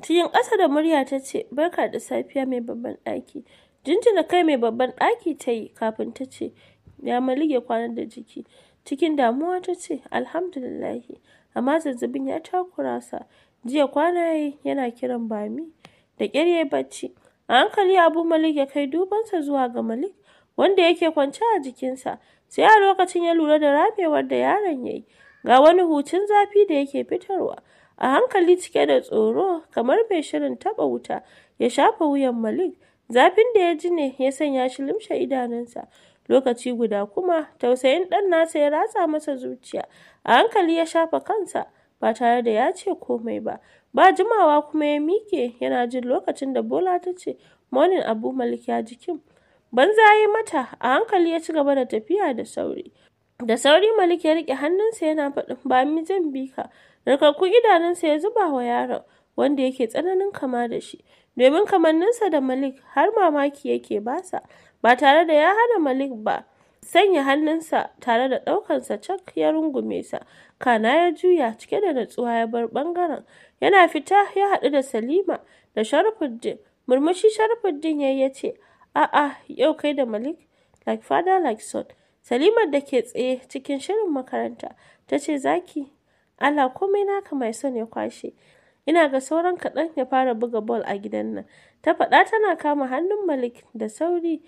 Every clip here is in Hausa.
Cikin ƙasa da murya ta ce, barka da safiya mai babban ɗaki. Jinjina kai mai babban ɗaki ta yi kafin ta ce, ya Malik ya kwana da jiki. Cikin damuwa ta ce, alhamdulillahi, amma zazzabin ya takura sa. Jiya kwana yayi yana kiran Bami, da ƙyar yayi bacci. A hankali Abu Malik ya kai dubansa zuwa ga Malik, wanda yake kwance a jikinsa. Sai a lokacin ya lura da ramewar da yaron ya yi, ga wani hucin zafi da yake fitarwa. A hankali cike da tsoro, kamar mai shirin taɓa wuta, ya shafa wuyan Malik. Zafin da ya ji ne ya sanya shi limshe idanunsa. Lokaci guda kuma tausayin ɗan nasa ya ratsa masa zuciya. A hankali ya shafa kansa ba tare da ya ce komai ba. Ba jimawa kuma ya miƙe yana jin lokacin da Bola ta ce, morning Abu Malik, ya jikin. Banza ya yi mata. A hankali ya ci gaba da tafiya da sauri. Da sauri Malik ya riƙe hannunsa yana faɗin, ba mi zan bi ka. Rikakkun idanunsa ya zuba wa yaron, wanda yake tsananin kama da shi. Domin kamanninsa da Malik har mamaki yake basa, ba tare da ya hana Malik ba. Sanya hannunsa tare da ɗaukansa cak ya rungume sa. Kana ya juya cike da natsuwa ya bar ɓangaren. Yana fita ya haɗu da Salima da Sharafuddin. Murmushi Sharafuddin ya ce, a'a, yau kai da Malik, like father like son. Salimar da ke tsaye cikin shirin makaranta ta ce, zaki, Allah komai naka mai son ya kwashe. Ina ga sauran kaɗan ya fara buga ball a gidan nan. Ta faɗa tana kama hannun Malik da sauri.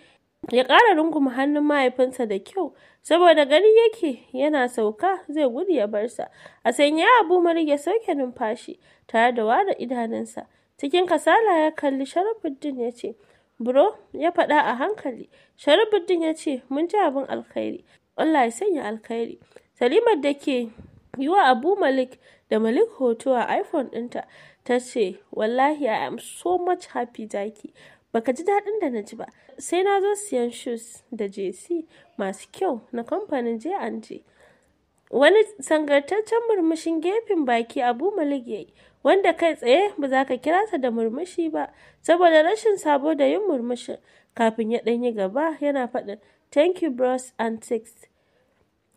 Ya ƙara runguma hannun mahaifinsa da kyau, saboda gani yake yana sauka zai gudu ya bar sa. A sanya Abu Malik ya sauke numfashi tare da ware idanunsa. Cikin kasala ya kalli Sharafuddin ya ce, bro, ya faɗa a hankali. Sharafuddin ya ce, mun ji abin alkhairi. Allah ya sanya alkhairi. Salimar da ke yi wa Abu Malik da Malik hoto a iPhone ɗinta ta ce, wallahi I am so much happy zaki. Baka ji daɗin da na ji ba. Sai na zo siyan shoes da JC masu kyau na kamfanin J&J. Wani sangartaccen murmushin gefen baki Abu Malik ya yi, wanda kai tsaye ba za ka kira sa da murmushi ba, saboda rashin sabo da yin murmushin. Kafin ya ɗanyi gaba yana faɗin, thank you bros and six.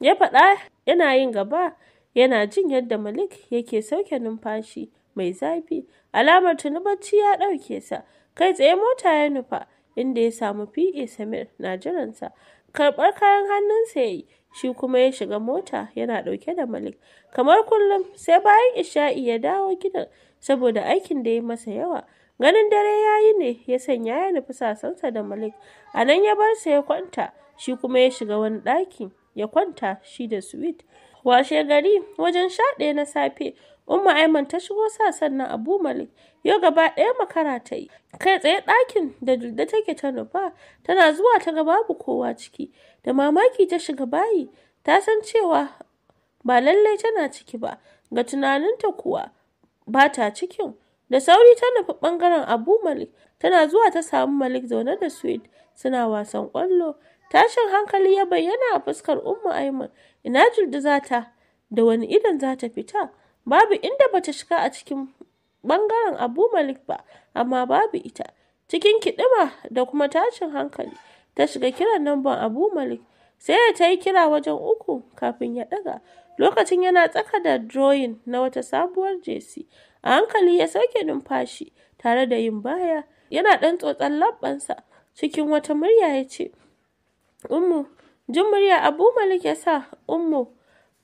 Ya faɗa yana yin gaba, yana jin yadda Malik yake sauke numfashi mai zafi. Alamar tuni bacci ya ɗauke sa. Kai tsaye mota ya nufa, inda ya samu PA Samir na jiransa. Karɓar kayan hannunsa ya yi, shi kuma ya shiga mota yana ɗauke da Malik. Kamar kullum sai bayan isha'i ya dawo gidan, saboda aikin da ya masa yawa. Ganin dare ya yi ne ya sanya ya nufi sasansa da Malik. A nan ya bar sa ya kwanta, shi kuma ya shiga wani ɗaki ya kwanta shi da Sweet. Washe gari wajen 11 na safe, Umma Aiman ta shigo sa sannan Abu Malik. Yau gaba ɗaya makara ta yi. Kai tsaye ɗakin da Julde take ta nufa, tana zuwa ta ga babu kowa ciki. Da mamaki ta shiga bayi, ta san cewa ba lallai tana ciki ba. Ga tunaninta kuwa ba ta cikin. Da sauri ta nufi ɓangaren Abu Malik. Tana zuwa ta samu Malik zaune da Sweet suna wasan ƙwallo. Tashin hankali ya bayyana a fuskar Umma Aiman. Ina Julde za ta? Da wani idon za ta fita? Babu inda bata shiga a cikin ɓangaren Abu Malik ba, amma babu ita. Cikin kiɗima da kuma tashin hankali, ta shiga kiran namban Abu Malik. Sai da ta yi kira wajen 3 kafin ya ɗaga. Lokacin yana tsaka da drawing na wata sabuwar jesi. A hankali ya sauke numfashi tare da yin baya. Yana ɗan tsotsan labbansa. Cikin wata murya ya ce, Ummu. Jin murya Abu Malik ya sa Ummu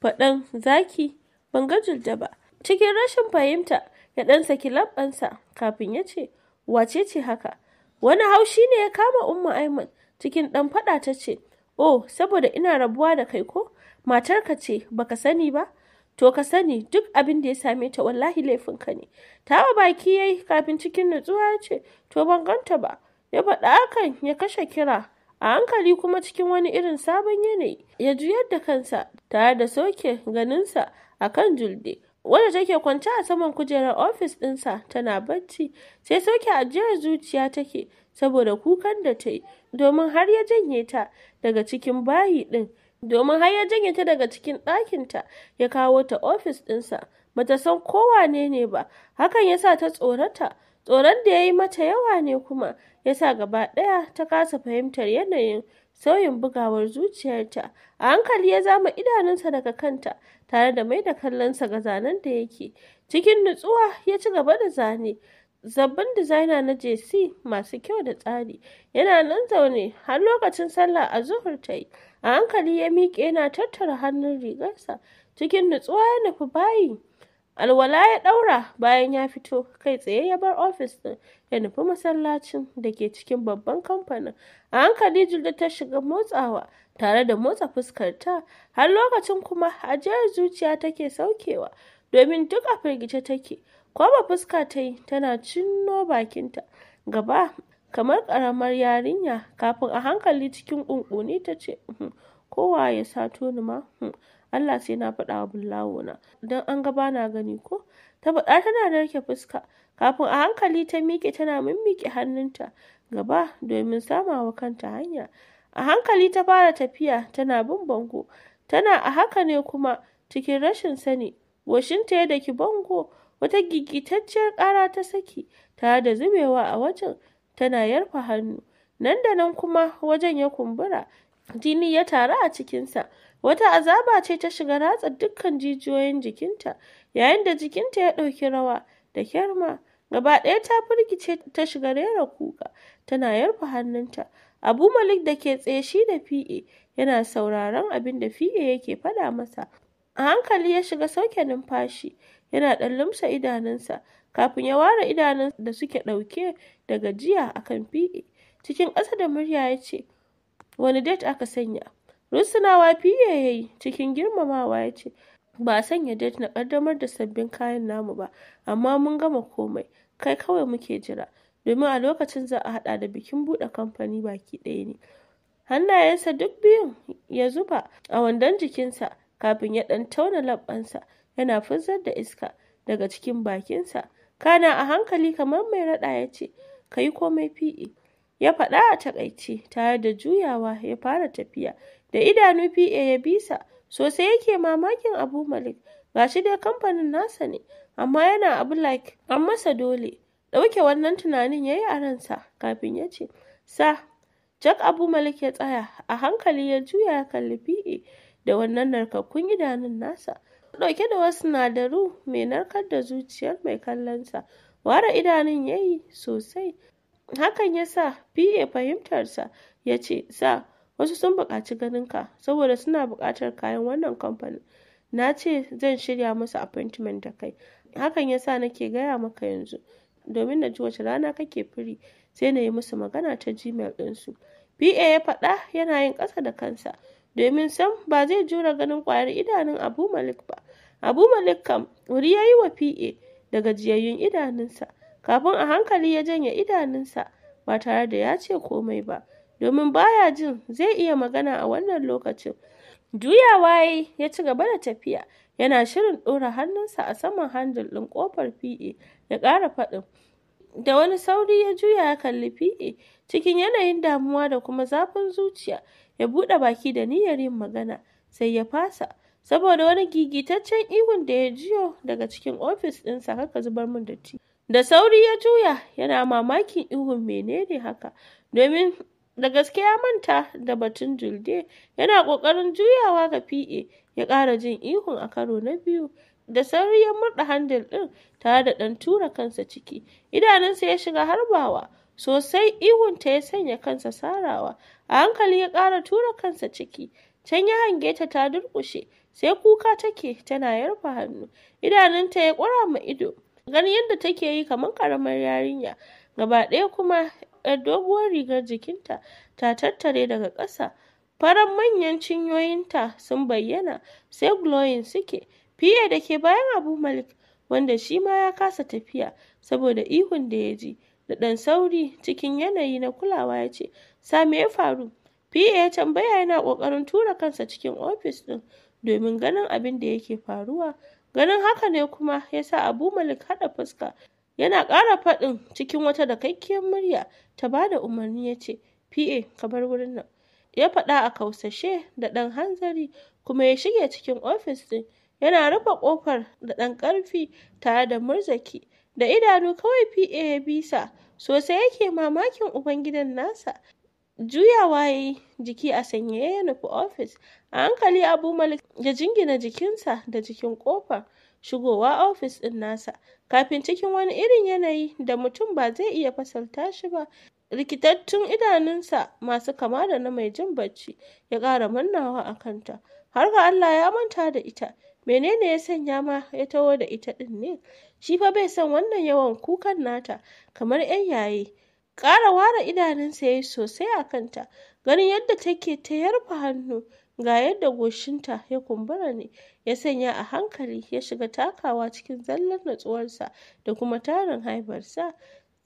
faɗan, zaki, ban ga Julde ba. Cikin rashin fahimta ya ɗan saki labbansa kafin ya ce, wace ce haka? Wani haushi ne ya kama Ummu Aiman. Cikin ɗan faɗa ta ce, oh, saboda ina rabuwa da kai ko? Matarka ce, baka sani ba? To ka sani duk abin da ya same ta wallahi laifinka ne. Tawa baki yayi kafin cikin nutsuwa ya ce, to ban ganta ba. Ya faɗa hakan ya kashe kira. A hankali kuma cikin wani irin sabon yanayi ya juyar da kansa tare da soke ganinsa a kan Julde, wadda take kwance a saman kujerar ofis ɗinsa tana bacci. Sai soke ajiyar zuciya take saboda kukan da ta yi, domin har ya janye ta daga cikin bayi ɗin. Domin har ya janye ta daga cikin ɗakinta ya kawo ta ofis ɗinsa. Bata san ko wane ne ba. Hakan ya sa ta tsorata. Tsoron da ya yi mata yawa ne kuma ya sa gaba ɗaya ta kasa fahimtar yanayin sauyin bugawar zuciyarta. A hankali ya zama idanunsa daga kanta tare da mai da kallonsa ga zanen da yake. Cikin nutsuwa ya ci gaba da zane. zabbin designer na JC masu kyau da tsari. Yana nan zaune har lokacin sallah azuhur ta yi. A hankali ya miƙe yana tattara hannun rigarsa. Cikin nutsuwa ya nufi bayi. Alwala ya ɗaura bayan ya fito kai tsaye ya bar ofis ɗin ya nufi masallacin da ke cikin babban kamfanin. A hankali Julde ta shiga motsawa tare da motsa fuskarta har lokacin kuma ajiyar zuciya take saukewa domin duk a firgice take. Kwaba fuska ta yi tana cinno bakinta gaba kamar ƙaramar yarinya kafin a hankali cikin ƙunƙuni ta ce, kowa ya sato ni ma, Allah sai na faɗa wa bullawuna don an ga bana gani ko. Ta faɗa tana narke fuska kafin a hankali ta miƙe tana mimmiƙe hannunta gaba domin samawa kanta hanya. A hankali ta fara tafiya tana bin bango. Tana a haka ne kuma cikin rashin sani goshinta ya daki bango. Wata gigitacciyar ƙara ta saki tare da zubewa a wajen tana yarfa hannu. Nan da nan kuma wajen ya kumbura. Jini ya taru a cikinsa. Wata azaba ce ta shiga ratsa dukkan jijiyoyin jikinta yayin da jikinta ya ɗauki rawa da kyarma. Gaba ɗaya ta firgice ta shiga rera kuka tana yarfa hannunta. Abu Malik da ke tsaye shi da PA yana sauraron abin da PA yake faɗa masa. A hankali ya shiga sauke numfashi yana ɗan lumshe idanunsa kafin ya ware idanun da suke ɗauke da gajiya akan PA. Cikin ƙasa da murya ya ce, wani date aka sanya? Rusunawa PA ya yi cikin girmamawa ya ce, ba a sanya date na ƙaddamar da sabbin kayan namu ba, amma mun gama komai, kai kawai muke jira, domin a lokacin za a haɗa da bikin buɗe kamfani baki ɗaya ne. Hannayensa duk biyun ya zuba a wandon jikinsa kafin ya ɗan tauna leɓɓansa yana fitar da iska daga cikin bakinsa. Kana a hankali kamar mai raɗa ya ce, ka yi komai PA. Ya faɗa a taƙaice tare da juyawa ya fara tafiya. Da idanu PA ya bisa sosai yake mamakin Abu Malik. Gashi dai kamfanin nasa ne, amma yana abu like an masa dole. Ɗauke wannan tunanin ya yi a ransa kafin ya ce, sa. Jack Abu Malik ya tsaya a hankali ya juya ya kalli PA da wannan narkakkun idanun nasa. Ɗauke da wasu sinadaru mai narkar da zuciyar mai kallonsa. Ware idanun ya yi sosai. Hakan ya sa PA fahimtarsa ya ce, sa, wasu sun buƙaci ganinka saboda suna buƙatar kayan wannan kamfanin. Na ce zan shirya musu appointment da kai. Hakan ya sa nake gaya maka yanzu domin na ji wace rana kake firi sai na yi musu magana ta Gmail ɗinsu. PA ya faɗa yana yin ƙasa da kansa domin sam ba zai jura ganin ƙwayar idanun Abu Malik ba. Abu Malik kam wuri ya yi wa PA da gajiyayyun idanunsa kafin a hankali ya janye idanunsa ba tare da ya ce komai ba domin baya jin zai iya magana a wannan lokacin. Juyawa ya ci gaba da tafiya yana shirin ɗora hannunsa a saman handle ɗin ƙofar PA ya ƙara faɗin. Da wani sauri ya juya ya kalli PA cikin yanayin damuwa da kuma zafin zuciya. Ya buɗe baki da niyyar yin magana sai ya fasa saboda wani gigitaccen ihun da ya jiyo daga cikin ofis ɗinsa. Haka zubar min da ti. Da sauri ya juya yana mamakin ihun menene haka domin da gaske ya manta da batun Julde. Yana ƙoƙarin juyawa ga PA ya ƙara jin ihun a karo na biyu. Da sauri ya murɗa handle ɗin tare da ɗan tura kansa ciki. Idanunsa ya shiga harbawa sosai. Ihunta ya sanya kansa sarawa. A hankali ya ƙara tura kansa ciki. Can ya hange ta durƙushe sai kuka take tana yarfa hannu. Idanunta ya ƙura ma ido. Ganin yadda take yi kamar ƙaramar yarinya. Gaba ɗaya kuma yar doguwar rigar jikinta ta tattare daga ƙasa. Faran manyan cinyoyinta sun bayyana sai glowing suke. PA da ke bayan Abu Malik wanda shi ma ya kasa tafiya saboda ihun da ya ji da ɗan sauri cikin yanayi na kulawa ya ce, sa me ya faru? PA ya tambaya yana ƙoƙarin tura kansa cikin ofis ɗin domin ganin abin da yake faruwa. Ganin haka ne kuma ya sa Abu Malik haɗa fuska yana ƙara faɗin cikin wata dakakkiyar murya ta ba da umarni ya ce, PA ka bar wurin nan. Ya faɗa a kausashe da ɗan hanzari kuma ya shige cikin ofis ɗin. Yana rufe ƙofar da ɗan ƙarfi tare da murzaki. Da idanu kawai PA ya bisa sosai yake mamakin ubangidan nasa. Juyawa ya yi jiki a sanyaye ya nufi ofis. A hankali Abu Malik ya jingina jikinsa da jikin ƙofar shigowa ofis ɗin nasa kafin cikin wani irin yanayi da mutum ba zai iya fasalta shi ba. Rikitattun idanunsa masu kama da na mai jin bacci ya ƙara mannawa a kanta. Har ga Allah ya manta da ita. Menene ya sanya ma ya taho da ita ɗin ne? Shi fa bai san wannan yawan kukan nata kamar 'yan yaye. Ƙara ware idanunsa ya yi sosai a kanta, ganin yadda take ta yarfa hannu, ga yadda goshinta ya kumbura ne, ya sanya a hankali ya shiga takawa cikin zallar natsuwarsa da kuma tarin haibarsa.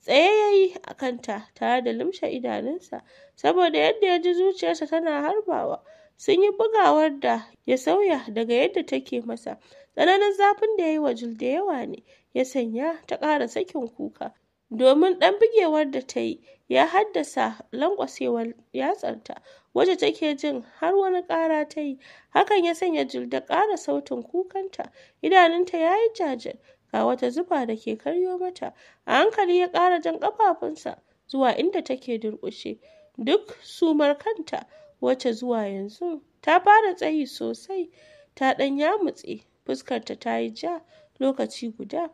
Tsaye ya yi a kanta tare da lumshe idanunsa, saboda yadda ya ji zuciyarsa tana harbawa. Sun yi bugawar da ya sauya daga yadda take masa. Tsananin zafin da ya yi wa Jul da yawa ne, ya sanya ta ƙara sakin kuka. Domin ɗan bugewar da ta yi ya haddasa lankwasewar yatsarta, wacce take jin har wani ƙara ta yi. Hakan ya sanya Jul da ƙara sautin kukanta. Idanunta ya yi jajir, ga wata zufa da ke karyo mata. A hankali ya ƙara jan ƙafafunsa zuwa inda take durƙushe. Duk sumar kanta, wacce zuwa yanzu ta fara tsayi sosai, ta ɗan yamutse, fuskarta ta yi ja lokaci guda.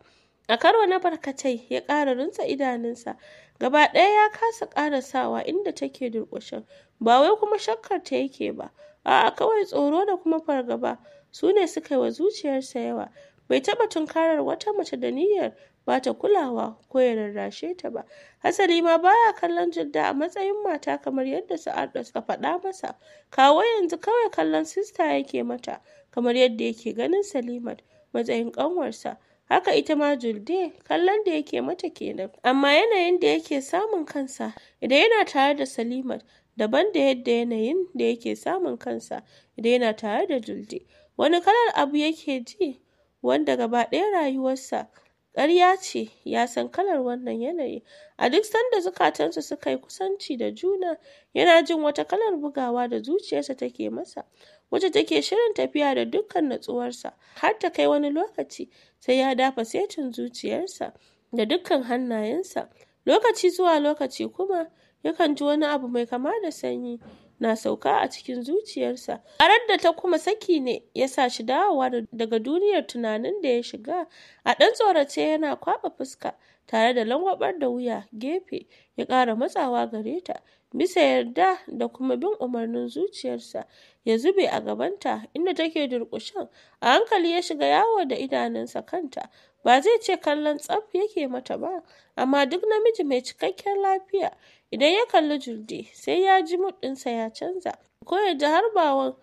A karo na barkatai ya ƙara runtse idanunsa, gaba ɗaya ya kasa ƙarasawa inda take durƙushin. Ba wai kuma shakkar ta yake ba, a'a kawai tsoro da kuma fargaba su ne suka yi wa zuciyarsa yawa. Bai taɓa tunkarar wata mace da niyyar ba ta kulawa ko ya rarrashe ta ba. Hasali ma baya kallon Jidda a matsayin mata kamar yadda Sa'ad suka faɗa masa. Kawo yanzu kawai kallon sista yake mata, kamar yadda yake ganin Salimat matsayin ƙanwarsa. Haka ita ma Julde kallon da yake mata kenan. Amma yanayin da yake samun kansa idan yana tare da Salimat daban da yadda yanayin da yake samun kansa idan yana tare da Julde. Wani kalar abu yake ji wanda gaba ɗaya rayuwarsa ƙarya ce, ya san kalar wannan yanayi. A duk sanda zukatansu suka yi kusanci da juna, yana jin wata kalar bugawa da zuciyarsa take masa, wacce take shirin tafiya da dukkan natsuwarsa, har ta kai wani lokaci sai ya dafa setin zuciyarsa da dukkan hannayensa. Lokaci zuwa lokaci kuma yakan ji wani abu mai kama da sanyi na sauka a cikin zuciyarsa. Ƙarar da ta kuma saki ne ya sa shi dawowa daga duniyar tunanin da ya shiga. A ɗan tsorace yana kwaɓa fuska tare da langwabar da wuya gefe, ya ƙara matsawa gare ta bisa yarda da kuma bin umarnin zuciyarsa. Ya zube a gabanta inda take durƙushin. A hankali ya shiga yawo da idanunsa kanta. Ba zai ce kallon tsaf yake mata ba, amma duk namiji mai cikakken lafiya idan ya kalli Julde sai ya ji mood ɗinsa ya canza, ko ya ji harbawan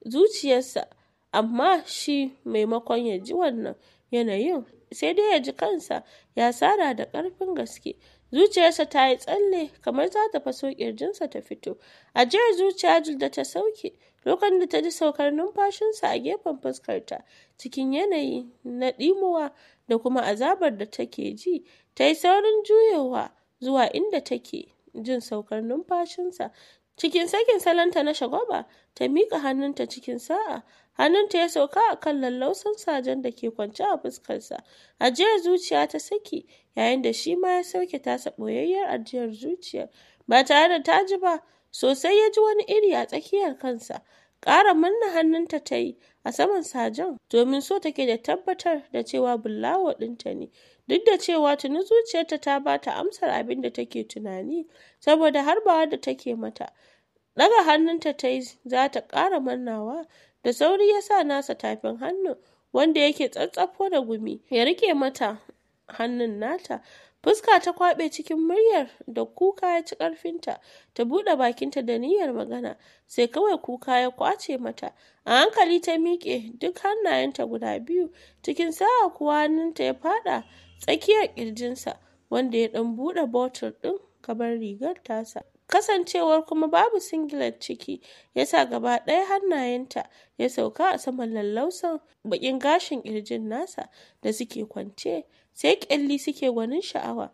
zuciyarsa. Amma shi maimakon ya ji wannan yanayin sai dai ya ji kansa ya sara da ƙarfin gaske. Zuciyarsa ta yi tsalle kamar za ta faso ƙirjinsa ta fito. Ajiyar zuciya Julde ta sauke lokacin da ta ji saukar numfashinsa a gefen fuskarta. Cikin yanayi na ɗimuwa da kuma azabar da take ji, ta yi saurin juyowa zuwa inda take jin saukar numfashinsa. Cikin sakin salonta na shagwaba, ta miƙa hannunta cikin sa'a. Hannunta ya sauka a kan lallausan sajen da ke kwance a fuskarsa. Ajiyar zuciya ta saki, yayin da shi ma ya sauke tasa ɓoyayyar ajiyar zuciya. Ba tare da ta ji ba, sosai ya ji wani iri a tsakiyar kansa. Ƙara manna hannunta ta yi a saman sajen, domin so take da tabbatar da cewa bullawo ɗinta ne. Duk da cewa tuni zuciyarta ta ba ta amsar abin da take tunani, saboda harbawar da take mata. Ɗaga hannunta ta yi za ta ƙara mannawa, da sauri ya sa nasa tafin hannun wanda yake tsatsafo da gumi ya rike mata hannun nata. Fuska ta kwaɓe cikin muryar da kuka ya ci ƙarfinta. Ta buɗe bakinta da niyyar magana, sai kawai kuka ya kwace mata. A hankali ta miƙe duk hannayenta guda biyu, cikin sa'a kuwa hannunta ya faɗa tsakiyar ƙirjinsa, wanda ya ɗan buɗe botul ɗin gaban rigar tasa. Kasancewar kuma babu singlet ciki, ya sa gaba ɗaya hannayenta ya sauka a saman lallausan baƙin gashin ƙirjin nasa da suke kwance, sai ƙyalli suke gwanin sha'awa.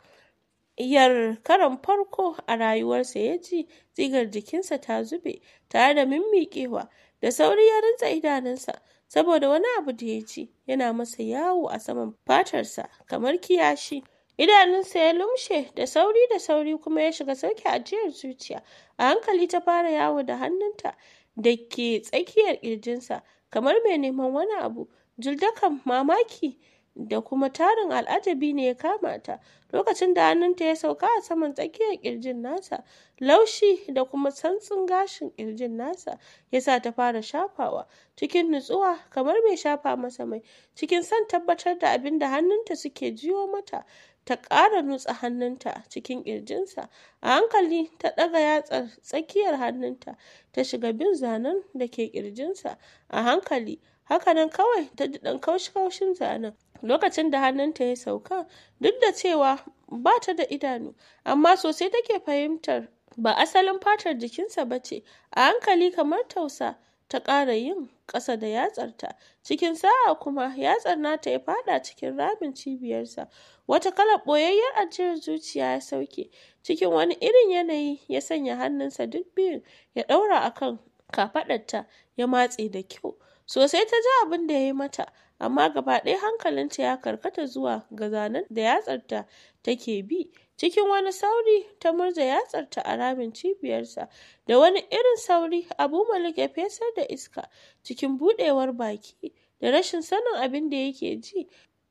Yar karon farko a rayuwarsa ya ji tsigar jikinsa ta zube tare da mimmiƙewa. Da sauri ya rintsa idanunsa, saboda wani abu da ya ji yana masa yawo a saman fatarsa kamar kiyashi. Idanunsa ya lumshe da sauri kuma ya shiga sauke ajiyar zuciya. A hankali ta fara yawo da hannunta da ke tsakiyar ƙirjinsa kamar mai neman wani abu. Julde kam mamaki da kuma tarin al'ajabi ne ya kama ta lokacin da hannunta ya sauka a saman tsakiyar kirjin nasa. Laushi da kuma santsin gashin kirjin nasa ya sa ta fara shafawa cikin nutsuwa kamar mai shafa masa mai, cikin son tabbatar da abin da hannunta suke jiyo mata. Ta ƙara nutsa hannunta cikin ƙirjinsa. A hankali ta ɗaga yatsar tsakiyar hannunta ta shiga bin zanen da ke ƙirjinsa a hankali. Hakanan kawai ta ji ɗan kaushi-kaushin zanen lokacin da hannunta ya sauka, duk da cewa ba ta da idanu, amma sosai take fahimtar ba asalin fatar jikinsa ba ce. A hankali kamar tausa ta ƙara yin ƙasa da yatsarta. Cikin sa'a kuma yatsar nata ya faɗa cikin ramin cibiyarsa. Wata kalar ɓoyayyar ajiyar zuciya ya sauke. Cikin wani irin yanayi ya sanya hannunsa duk biyun ya ɗaura a kan kafaɗarta ya matse da kyau. Sosai ta ji abin da ya yi mata, amma gaba ɗaya hankalinta ya karkata zuwa ga zanen da yatsarta take bi. Cikin wani sauri ta murza yatsarta a ramin cibiyarsa. Da wani irin sauri Abu Malik ya fesar da iska cikin buɗewar baki da rashin sanin abin da yake ji.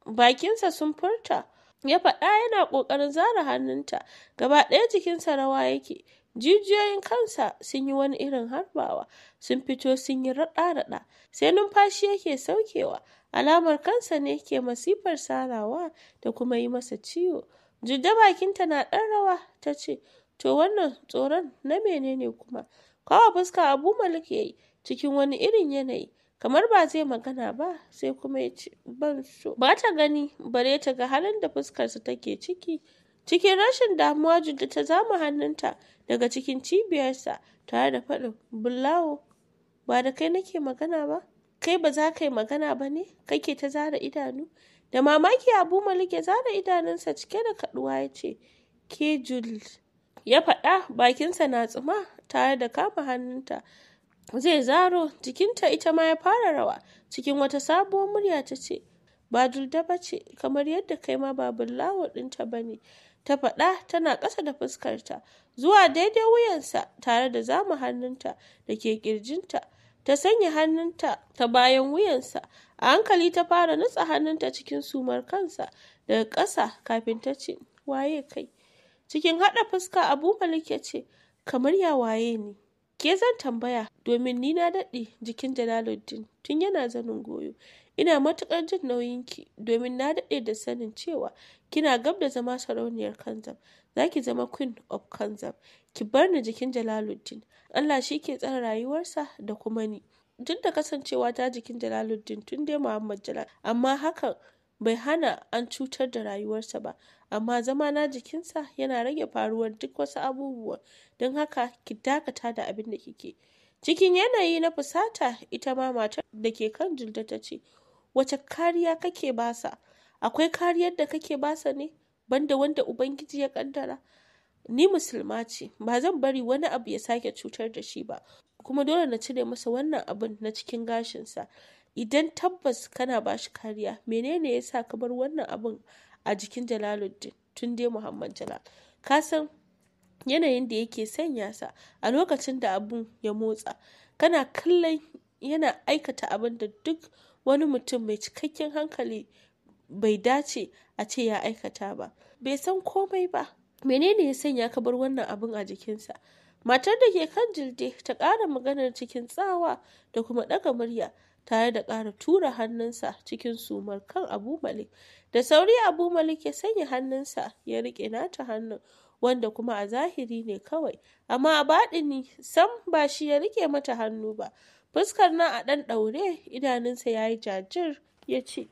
Bakinsa sun furta, ya faɗa yana ƙoƙarin zara hannunta. Gaba ɗaya jikinsa rawa yake. Jijiyoyin kansa sun yi wani irin harbawa, sun fito sun yi raɗa-raɗa. Sai numfashi yake saukewa. Alamar kansa ne ke masifar sarawa da kuma yi masa ciwo. Jidda bakinta na ɗan rawa ta ce, to wannan tsoron na menene kuma? Kawo fuska Abu Malik ya yi cikin wani irin yanayi, kamar ba zai magana ba, sai kuma ya ce, ban so. Ba ta gani bare ta ga halin da fuskarsa take ciki. Cikin rashin damuwa Jidda ta zama hannunta daga cikin cibiyarsa tare da faɗin, Bullawo, ba da kai nake magana ba? Kai ba za ka yi magana ba ne? Kake ta zara idanu? Da mamaki Abu Malik ya zara idanunsa cike da kaɗuwa ya ce, ke Jules, ya faɗa bakinsa na tsuma tare da kama hannunta. Zai zaro, jikinta ita ma ya fara rawa. Cikin wata sabuwar murya ta ce, ba Julda ba ce, kamar yadda kai ma ba Bullawo ɗinta ba ne. Ta faɗa tana ƙasa da fuskarta zuwa daidai wuyansa tare da zama hannunta da ke ƙirjinta. Ta sanya hannunta ta bayan wuyansa. A hankali ta fara nutsa hannunta cikin sumar kansa daga ƙasa kafin ta ce, waye kai? Cikin haɗa fuska Abu Malik ya ce, kamar ya waye ni? Ke zan tambaya, domin ni na daɗe jikin Jalaluddin tun yana zanin goyo. Ina matuƙar jin nauyinki domin na daɗe da sanin cewa kina gab da zama sarauniyar Kanzab. Za ki zama Queen of Kanzab. Ki bar ni jikin Jalaluddin. Allah shi ke tsare rayuwarsa da kuma ni. Duk da kasancewa ta jikin Jalaluddin tun dai Muhammad Jalal, amma hakan bai hana an cutar da rayuwarsa ba. Amma zama na jikinsa yana rage faruwar duk wasu abubuwa. Don haka ki dakata da abin da kike. Cikin yanayi na fusata, ita ma matar da ke kan Julda ta ce, wace kariya kake basa? Akwai kariyar da kake basa ne banda wanda Ubangiji ya kaddara? Ni musulma ce, ba zan bari wani abu ya sake cutar da shi ba, kuma dole na cire masa wannan abun na cikin gashinsa. Idan tabbas kana bashi kariya, menene ya sa ka bar wannan abun a jikin Jalaluddin tun dai Muhammad Jalal? Ka san yanayin da yake sanya sa a lokacin da abun ya motsa. Kana kallon yana aikata abin da duk wani mutum mai cikakken hankali bai dace a ce ya aikata ba. Bai san komai ba. Menene ya sanya ka bar wannan abun a jikinsa? Matar da ke kan Jilde ta ƙara maganar cikin tsawa da kuma ɗaga murya tare da ƙara tura hannunsa cikin sumar kan Abu Malik. Da sauri Abu Malik ya sanya hannunsa ya riƙe nata hannun, wanda kuma a zahiri ne kawai, amma a baɗini sam ba shi ya riƙe mata hannu ba. Fuskar nan a ɗan ɗaure, idanunsa ya yi jajir, ya ce,